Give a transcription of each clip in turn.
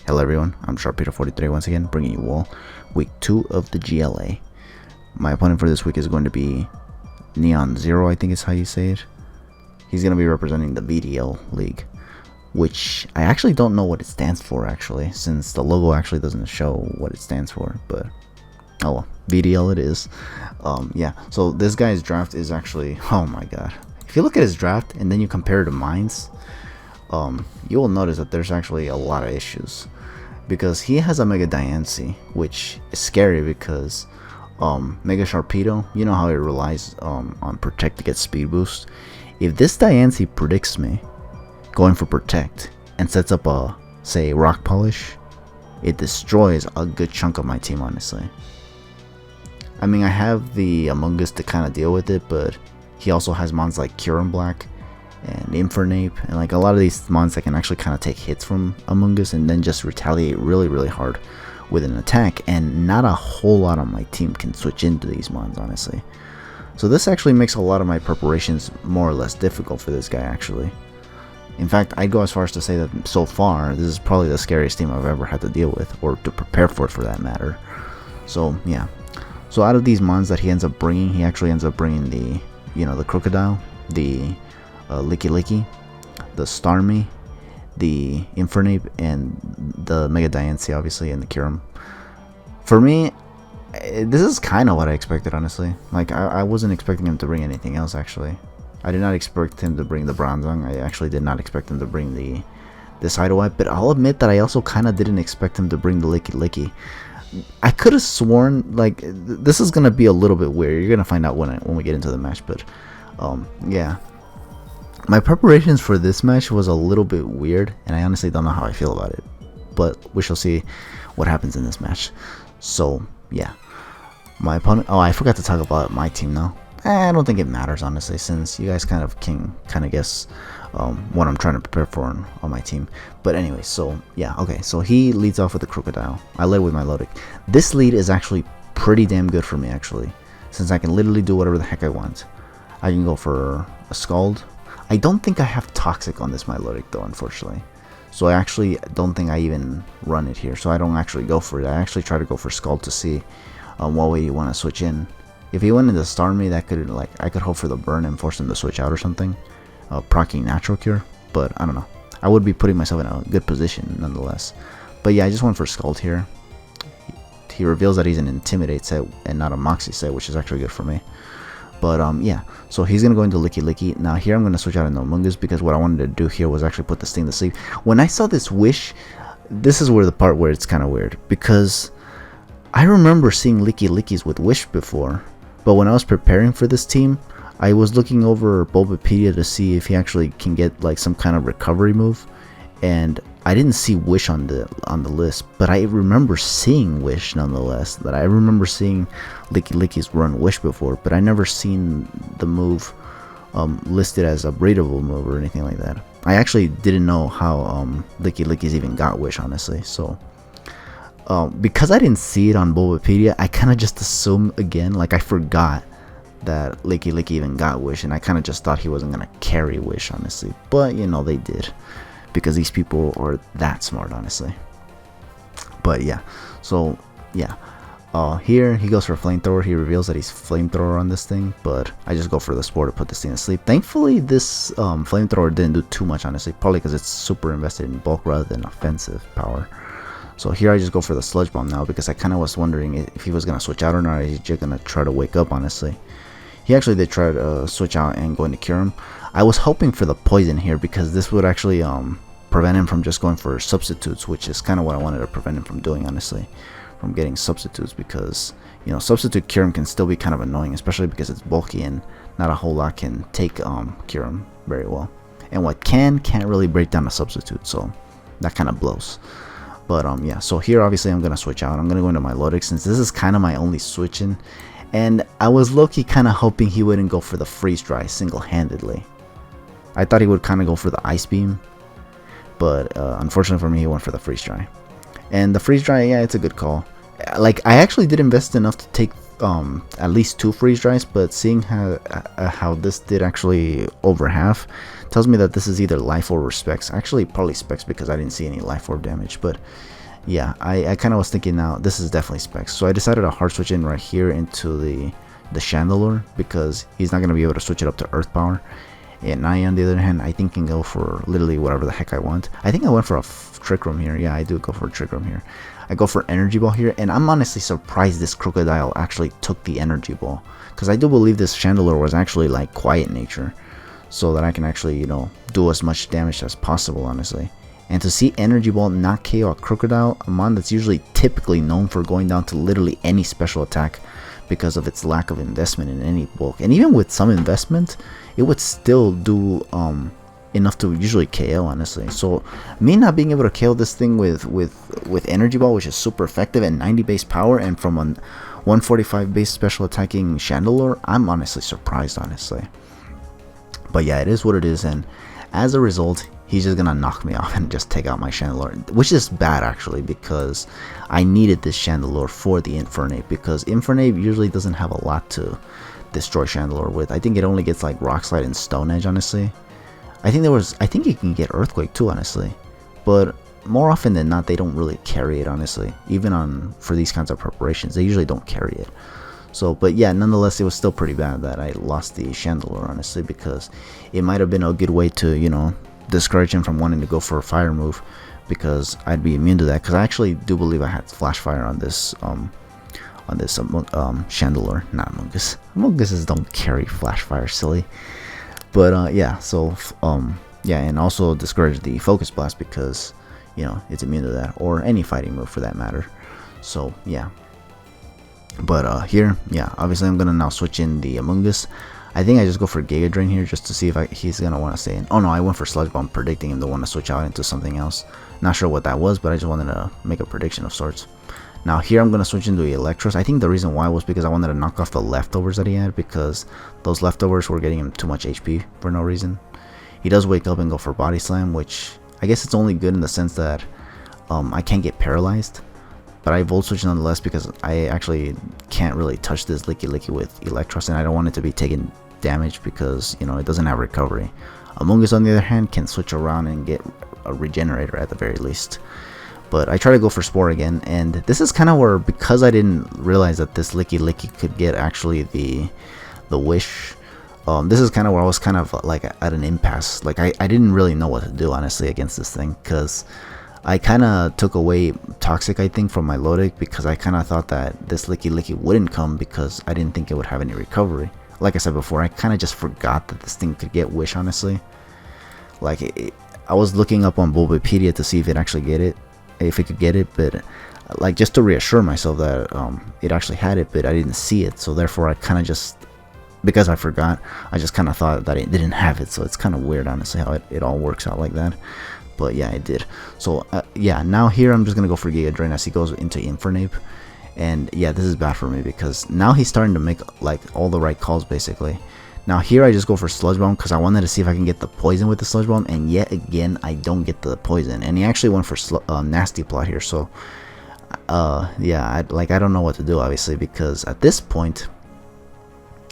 Hello everyone, I'm Sharpeter43 once again, bringing you all week 2 of the GLA. My opponent for this week is going to be Neon Zero, I think is how you say it. He's going to be representing the VDL league, which I actually don't know what it stands for actually, since the logo actually doesn't show what it stands for, but oh well, VDL it is. Yeah, so this guy's draft is actually, oh my god. If you look at his draft and then you compare it to mine's, you will notice that there's actually a lot of issues, because he has a Mega Diancie, which is scary because Mega Sharpedo, you know how it relies on Protect to get speed boost. If this Diancie predicts me going for Protect and sets up a, say, Rock Polish, it destroys a good chunk of my team, honestly. I mean, I have the Among Us to kind of deal with it, but he also has mons like Curum Black and Infernape, and like a lot of these mons that can actually kind of take hits from Among Us and then just retaliate really hard with an attack, and not a whole lot of my team can switch into these mons, honestly. So this actually makes a lot of my preparations more or less difficult for this guy actually. In fact, I'd go as far as to say that so far this is probably the scariest team I've ever had to deal with, or to prepare for that matter. So yeah, so out of these mons that he ends up bringing, he actually ends up bringing the, you know, the Crocodile, the Licky, the Starmie, the Infernape, and the Mega Diancie, obviously, and the Curum. For me, this is kind of what I expected, honestly. Like, I wasn't expecting him to bring anything else, actually. I did not expect him to bring the Bronzong. I actually did not expect him to bring this Idolwipe, but I'll admit that I also kind of didn't expect him to bring the Licky. I could have sworn, like, this is going to be a little bit weird. You're going to find out when we get into the match, but, yeah. My preparations for this match was a little bit weird, and I honestly don't know how I feel about it, but we shall see what happens in this match. So yeah, my opponent, oh, I forgot to talk about my team now. I don't think it matters, honestly, since you guys kind of can guess what I'm trying to prepare for on my team. But anyway, so yeah, okay, so he leads off with the Crocodile. I led with my Lodic. This lead is actually pretty damn good for me, actually, since I can literally do whatever the heck I want. I can go for a Scald. I don't think I have Toxic on this Milotic though, unfortunately. So I actually don't think I even run it here. So I don't actually go for it. I actually try to go for Scald to see what way you want to switch in. If he went into Starmie, that could, like, I could hope for the burn and force him to switch out or something. Proccing Natural Cure, but I don't know. I would be putting myself in a good position nonetheless. But yeah, I just went for Scald here. He reveals that he's an Intimidate set and not a Moxie set, which is actually good for me. But yeah, so he's gonna go into Licky. Now here I'm gonna switch out into Among Us, because what I wanted to do here was actually put this thing to sleep. When I saw this Wish, this is where the part where it's kind of weird, because I remember seeing Lickys with Wish before, but when I was preparing for this team, I was looking over Bulbapedia to see if he actually can get like some kind of recovery move, and I didn't see Wish on the list, but I remember seeing Wish nonetheless. That I remember seeing Licky's run Wish before, but I never seen the move listed as a breedable move or anything like that. I actually didn't know how Licky's even got Wish, honestly. So because I didn't see it on Bulbapedia, I kind of just assumed again, like I forgot that Licky even got Wish, and I kind of just thought he wasn't gonna carry Wish, honestly. But you know, they did, because these people are that smart, honestly. But yeah, so yeah, here he goes for Flamethrower. He reveals that he's Flamethrower on this thing, but I just go for the Spore to put this thing to sleep. Thankfully, this Flamethrower didn't do too much, honestly, probably because it's super invested in bulk rather than offensive power. So here I just go for the Sludge Bomb now, because I kind of was wondering if he was going to switch out or not, or he's just going to try to wake up, honestly. He actually did try to switch out and go into Curum. I was hoping for the Poison here, because this would actually prevent him from just going for substitutes, which is kind of what I wanted to prevent him from doing, honestly, from getting substitutes, because, you know, substitute Curum can still be kind of annoying, especially because it's bulky and not a whole lot can take Curum very well, and what can't really break down a substitute, so that kind of blows. But yeah, so here obviously I'm gonna switch out. I'm gonna go into my Lodic, since this is kind of my only switching, and I was low-key kind of hoping he wouldn't go for the Freeze Dry single-handedly. I thought he would kind of go for the Ice Beam, but unfortunately for me, he went for the Freeze Dry. And the Freeze Dry, yeah, it's a good call. Like, I actually did invest enough to take at least 2 freeze dries, but seeing how this did actually over half tells me that this is either life or specs. Actually probably specs because I didn't see any life orb damage, but yeah, I kind of was thinking now this is definitely specs. So I decided to hard switch in right here into the Chandelure because he's not going to be able to switch it up to earth power. And I, on the other hand, I think can go for literally whatever the heck I want. I think I went for a Trick Room here. Yeah, I do go for a Trick Room here. I go for Energy Ball here, and I'm honestly surprised this Crocodile actually took the Energy Ball, because I do believe this Chandelure was actually like quiet nature, so that I can actually, you know, do as much damage as possible, honestly. And to see Energy Ball not KO a Crocodile, a mon that's usually typically known for going down to literally any special attack because of its lack of investment in any bulk, and even with some investment, it would still do enough to usually KO, honestly. So me not being able to KO this thing with Energy Ball, which is super effective at 90 base power and from a 145 base special attacking Chandelure, I'm honestly surprised, honestly. But yeah, it is what it is, and as a result, he's just gonna knock me off and just take out my Chandelure, which is bad actually, because I needed this Chandelure for the Infernape, because Infernape usually doesn't have a lot to destroy Chandelure with. I think it only gets like Rock Slide and Stone Edge, honestly. I think you can get Earthquake too, honestly, but more often than not they don't really carry it, honestly. Even for these kinds of preparations, they usually don't carry it. So, but yeah, nonetheless, it was still pretty bad that I lost the Chandelure, honestly, because it might have been a good way to, you know, discourage him from wanting to go for a fire move, because I'd be immune to that, because I actually do believe I had Flash Fire on this Chandelure, not Amoonguss. Amoongusses don't carry Flash Fire, silly. But yeah, so yeah, and also discourage the Focus Blast because, you know, it's immune to that, or any fighting move for that matter. So yeah, but here, yeah, obviously I'm gonna now switch in the Amoonguss. I think I just go for Giga Drain here just to see if he's gonna want to stay in. Oh no, I went for Sludge Bomb, predicting him to want to switch out into something else. Not sure what that was, but I just wanted to make a prediction of sorts. Now here I'm going to switch into Electros. I think the reason why was because I wanted to knock off the leftovers that he had, because those leftovers were getting him too much HP for no reason. He does wake up and go for Body Slam, which I guess it's only good in the sense that I can't get paralyzed. But I Volt Switch nonetheless because I actually can't really touch this Licky with Electros, and I don't want it to be taking damage because, you know, it doesn't have recovery. Amoonguss, on the other hand, can switch around and get a Regenerator at the very least. But I try to go for Spore again, and this is kind of where, because I didn't realize that this Licky could get actually the Wish, this is kind of where I was kind of like at an impasse. Like I didn't really know what to do, honestly, against this thing, because I kind of took away Toxic, I think, from my low deck, because I kind of thought that this Licky wouldn't come because I didn't think it would have any recovery. Like I said before, I kind of just forgot that this thing could get Wish, honestly. Like I was looking up on Bulbapedia to see if it could get it, but like just to reassure myself that it actually had it, but I didn't see it, so therefore I kind of just, because I forgot, I just kind of thought that it didn't have it. So it's kind of weird, honestly, how it all works out like that. But yeah, it did. So yeah, now here I'm just gonna go for Giga Drain as he goes into Infernape. And yeah, this is bad for me because now he's starting to make like all the right calls, basically. Now here I just go for Sludge Bomb because I wanted to see if I can get the poison with the Sludge Bomb, and yet again I don't get the poison. And he actually went for Nasty Plot here, so yeah, I don't know what to do, obviously, because at this point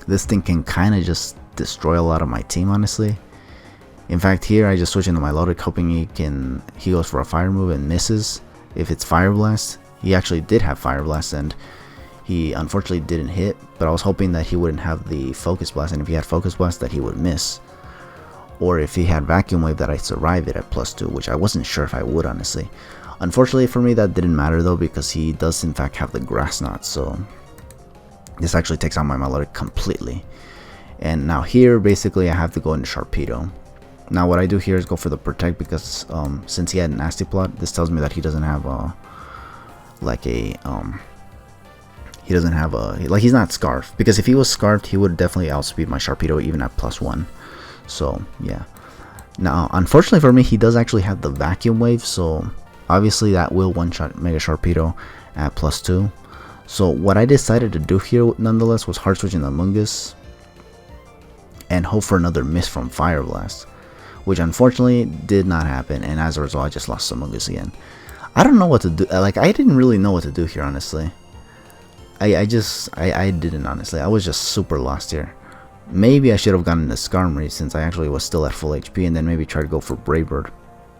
this thing can kind of just destroy a lot of my team, honestly. In fact, here I just switch into my loaded, hoping he goes for a fire move and misses. If it's Fire Blast, he actually did have Fire Blast, and he unfortunately didn't hit, but I was hoping that he wouldn't have the Focus Blast, and if he had Focus Blast that he would miss. Or if he had Vacuum Wave that I'd survive it at +2, which I wasn't sure if I would, honestly. Unfortunately for me, that didn't matter though, because he does in fact have the Grass Knot, so this actually takes out my Melodic completely. And now here, basically I have to go into Sharpedo. Now what I do here is go for the Protect, because since he had Nasty Plot, this tells me that he doesn't have he's not Scarfed, because if he was Scarfed he would definitely outspeed my Sharpedo even at +1. So yeah, now unfortunately for me he does actually have the Vacuum Wave, so obviously that will one-shot Mega Sharpedo at +2. So what I decided to do here nonetheless was hard switching the Amoonguss and hope for another miss from Fire Blast, which unfortunately did not happen, and as a result I just lost Amoonguss again. I don't know what to do. Like, I didn't really know what to do here, honestly. I didn't, honestly. I was just super lost here. Maybe I should have gotten the Skarmory since I actually was still at full HP, and then maybe try to go for Brave Bird.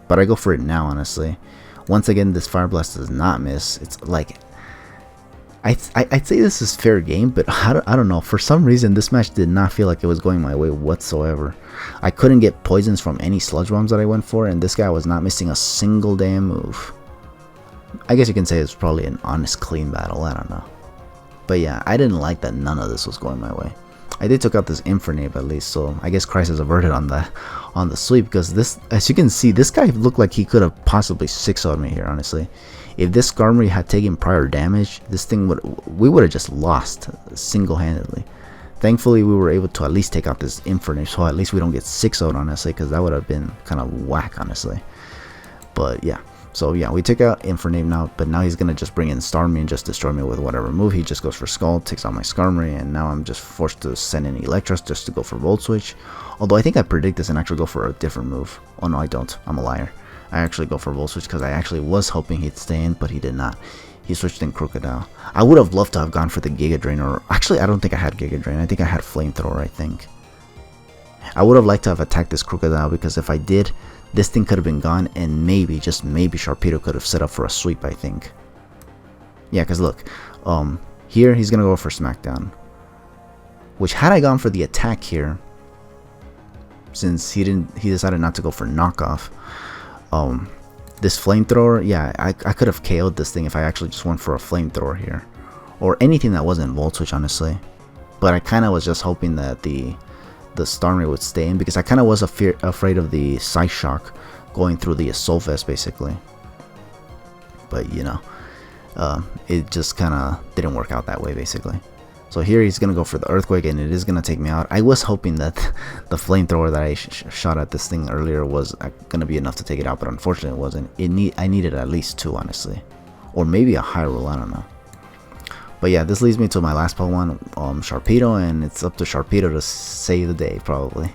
But I go for it now, honestly. Once again, this Fire Blast does not miss. It's like, I'd say this is fair game, but I don't know. For some reason, this match did not feel like it was going my way whatsoever. I couldn't get poisons from any Sludge Bombs that I went for, and this guy was not missing a single damn move. I guess you can say it's probably an honest, clean battle. I don't know. But yeah, I didn't like that none of this was going my way. I did took out this Infernape at least, so I guess Crisis averted on the sweep, because this, as you can see, this guy looked like he could have possibly 6-0'd me here, honestly. If this Skarmory had taken prior damage, this thing we would have just lost single-handedly. Thankfully, we were able to at least take out this Infernape, so at least we don't get 6-0'd, honestly, because that would have been kind of whack, honestly. But yeah. So yeah, we took out Infernape now, but now he's going to just bring in Starmie and just destroy me with whatever move. He just goes for Skull, takes out my Skarmory, and now I'm just forced to send in Electros just to go for Volt Switch. Although I think I predict this and actually go for a different move. Oh no, I don't. I'm a liar. I actually go for Volt Switch because I actually was hoping he'd stay in, but he did not. He switched in Crocodile. I would have loved to have gone for the Giga Drain, or actually I don't think I had Giga Drain. I think I had Flamethrower, I think. I would have liked to have attacked this Crocodile, because if I did, this thing could have been gone, and maybe, just maybe, Sharpedo could have set up for a sweep, I think. Yeah, because look, here he's going to go for Smackdown. Which, had I gone for the attack here, since he decided not to go for Knockoff, this Flamethrower, yeah, I could have KO'd this thing if I actually just went for a Flamethrower here. Or anything that wasn't Volt Switch, honestly. But I kind of was just hoping that the Starmie would stay in, because I kind of was afraid of the Psy Shock going through the Assault Vest, basically. But, you know, it just kind of didn't work out that way, basically. So here he's going to go for the Earthquake, and it is going to take me out. I was hoping that the Flamethrower that I shot at this thing earlier was going to be enough to take it out, but unfortunately it wasn't. I needed at least 2, honestly. Or maybe a Hyrule, I don't know. But yeah, this leads me to my last Pokemon, Sharpedo, and it's up to Sharpedo to save the day, probably.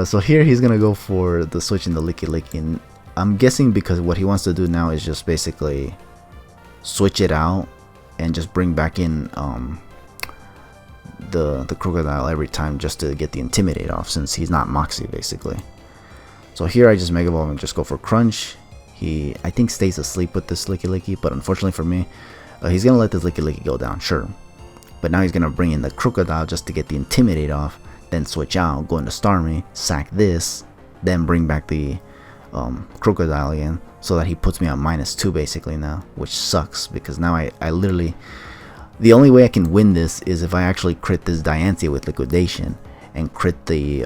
So here he's going to go for the switch in the Licky Licky, and I'm guessing because what he wants to do now is just basically switch it out and just bring back in the Crocodile every time just to get the Intimidate off, since he's not Moxie, basically. So here I just Mega Evolve and just go for Crunch. He, I think, stays asleep with this Licky Licky, but unfortunately for me, he's going to let this Licky Licky go down, sure. But now he's going to bring in the Crocodile just to get the Intimidate off, then switch out, go into Starmie, sack this, then bring back the Crocodile again, so that he puts me on -2 basically now, which sucks, because now I literally, the only way I can win this is if I actually crit this Diancie with Liquidation, and crit the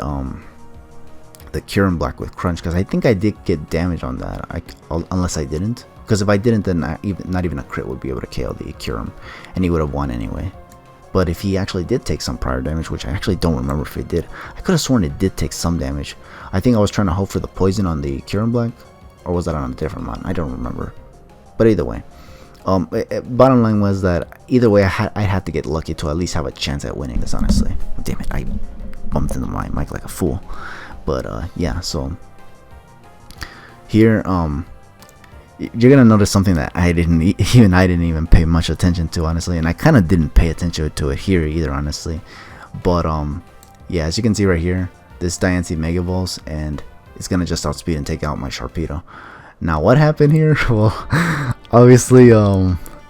Kyurem Black with Crunch, because I think I did get damage on that, unless I didn't. Because if I didn't, then not even a crit would be able to KO the Kyurem, and he would have won anyway. But if he actually did take some prior damage, which I actually don't remember if he did, I could have sworn it did take some damage. I think I was trying to hope for the poison on the Kyurem Black, or was that on a different one? I don't remember. But either way, bottom line was that either way, I had to get lucky to at least have a chance at winning this, honestly. Damn it, I bumped into my mic like a fool. But yeah, so here, you're gonna notice something that I didn't even pay much attention to, honestly, and I kind of didn't pay attention to it here either, honestly. But yeah, as you can see right here, this Diancie Mega Evolves, and it's gonna just outspeed and take out my Sharpedo. Now what happened here? Well, obviously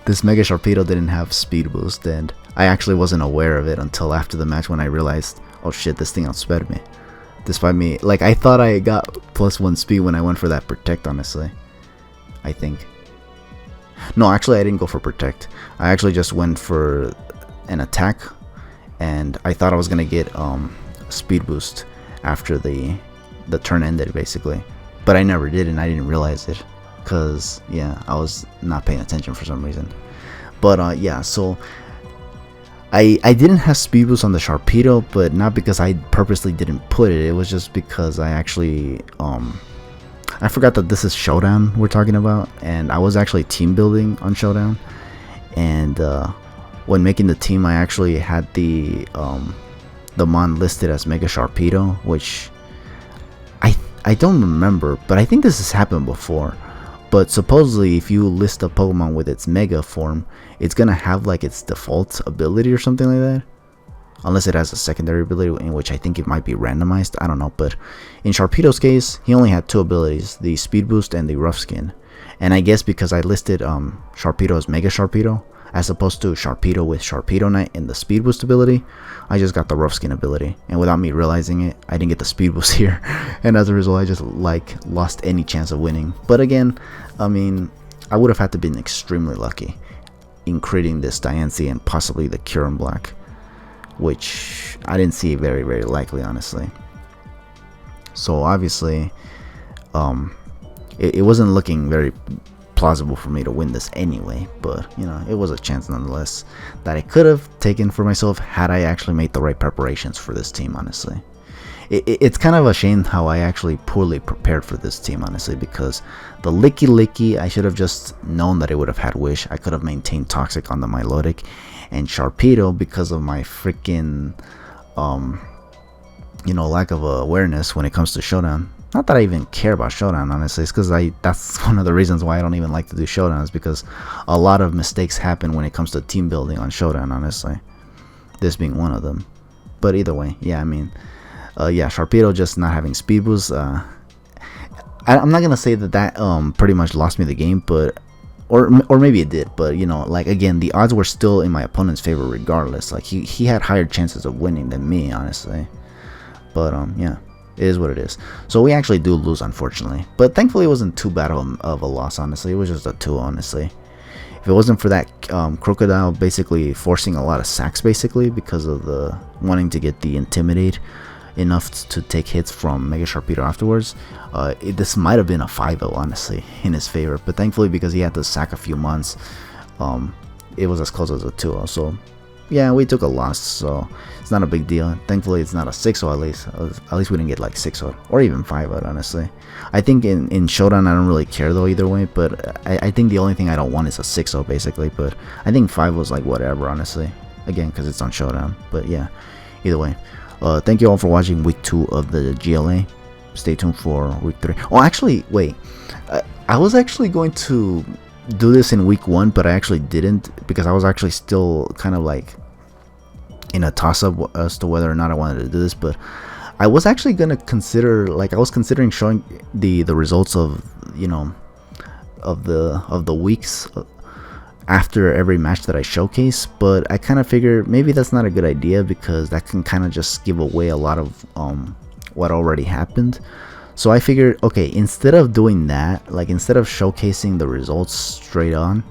this Mega Sharpedo didn't have speed boost, and I actually wasn't aware of it until after the match, when I realized, oh shit, this thing outsped me. Despite me, like, I thought I got +1 speed when I went for that Protect, honestly. I think. No, actually I didn't go for Protect. I actually just went for an attack, and I thought I was gonna get speed boost after the turn ended, basically. But I never did, and I didn't realize it, because yeah, I was not paying attention for some reason. But yeah, so I didn't have speed boost on the Sharpedo, but not because I purposely didn't put it. It was just because I actually I forgot that this is Showdown we're talking about, and I was actually team building on Showdown, and when making the team, I actually had the Mon listed as Mega Sharpedo, which I don't remember, but I think this has happened before. But supposedly if you list a Pokemon with its Mega form, it's gonna have like its default ability or something like that. Unless it has a secondary ability, in which I think it might be randomized, I don't know. But in Sharpedo's case, he only had 2 abilities, the Speed Boost and the Rough Skin. And I guess because I listed Sharpedo as Mega Sharpedo, as opposed to Sharpedo with Sharpedo Knight and the Speed Boost ability, I just got the Rough Skin ability. And without me realizing it, I didn't get the Speed Boost here. And as a result, I just like lost any chance of winning. But again, I mean, I would have had to been extremely lucky in creating this Diancie and possibly the Kyurem Black, which I didn't see very, very likely, honestly. So obviously, it wasn't looking very plausible for me to win this anyway, but you know, it was a chance nonetheless that I could have taken for myself had I actually made the right preparations for this team, honestly. It's kind of a shame how I actually poorly prepared for this team, honestly, because the Licky, I should have just known that it would have had Wish. I could have maintained Toxic on the Milotic, and Sharpedo, because of my freaking you know, lack of awareness when it comes to Showdown. Not that I even care about Showdown, honestly. It's because that's one of the reasons why I don't even like to do Showdowns, because a lot of mistakes happen when it comes to team building on Showdown, honestly. This being one of them. But either way, yeah, I mean, yeah, Sharpedo just not having Speed Boost. I'm not gonna say that pretty much lost me the game, but or maybe it did, but you know, like, again, the odds were still in my opponent's favor regardless. Like, he had higher chances of winning than me, honestly. But yeah, it is what it is. So we actually do lose, unfortunately, but thankfully it wasn't too bad of a loss, honestly. It was just a 2, honestly. If it wasn't for that Crocodile basically forcing a lot of sacks, basically because of the wanting to get the Intimidate enough to take hits from Mega Sharpedo afterwards, this might have been a 5-0, honestly, in his favor. But thankfully, because he had to sack a few months, it was as close as a 2-0. So yeah, we took a loss, so it's not a big deal. Thankfully, it's not a 6-0 at least. At least we didn't get like 6-0 or even 5-0, honestly. I think in Showdown, I don't really care though either way, but I think the only thing I don't want is a 6-0 basically. But I think 5 was like whatever, honestly. Again, because it's on Showdown. But yeah, either way. Thank you all for watching week 2 of the GLA. Stay tuned for week 3. Oh, actually, wait. I was actually going to do this in week 1, but I actually didn't, because I was actually still kind of like in a toss-up as to whether or not I wanted to do this. But I was actually gonna consider, like, I was considering showing the results of, you know, of the weeks after every match that I showcase, but I kind of figured maybe that's not a good idea, because that can kind of just give away a lot of what already happened. So I figured, okay, instead of doing that, like instead of showcasing the results straight on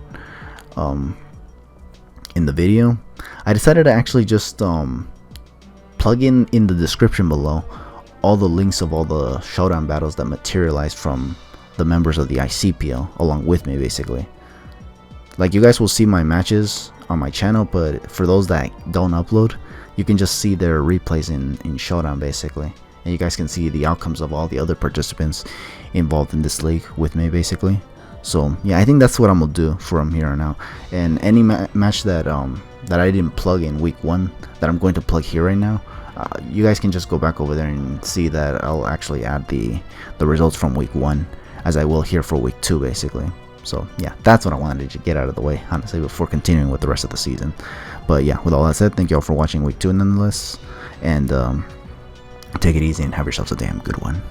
in the video, I decided to actually just plug in the description below all the links of all the Showdown battles that materialized from the members of the ICPL along with me, basically. Like, you guys will see my matches on my channel, but for those that don't upload, you can just see their replays in Showdown, basically. And you guys can see the outcomes of all the other participants involved in this league with me, basically. So yeah, I think that's what I'm gonna do from here on out. And any match that that I didn't plug in week 1 that I'm going to plug here right now, you guys can just go back over there and see that I'll actually add the results from week 1, as I will here for week 2, basically. So yeah, that's what I wanted to get out of the way, honestly, before continuing with the rest of the season. But yeah, with all that said, thank you all for watching week 2 nonetheless, and take it easy and have yourselves a damn good one.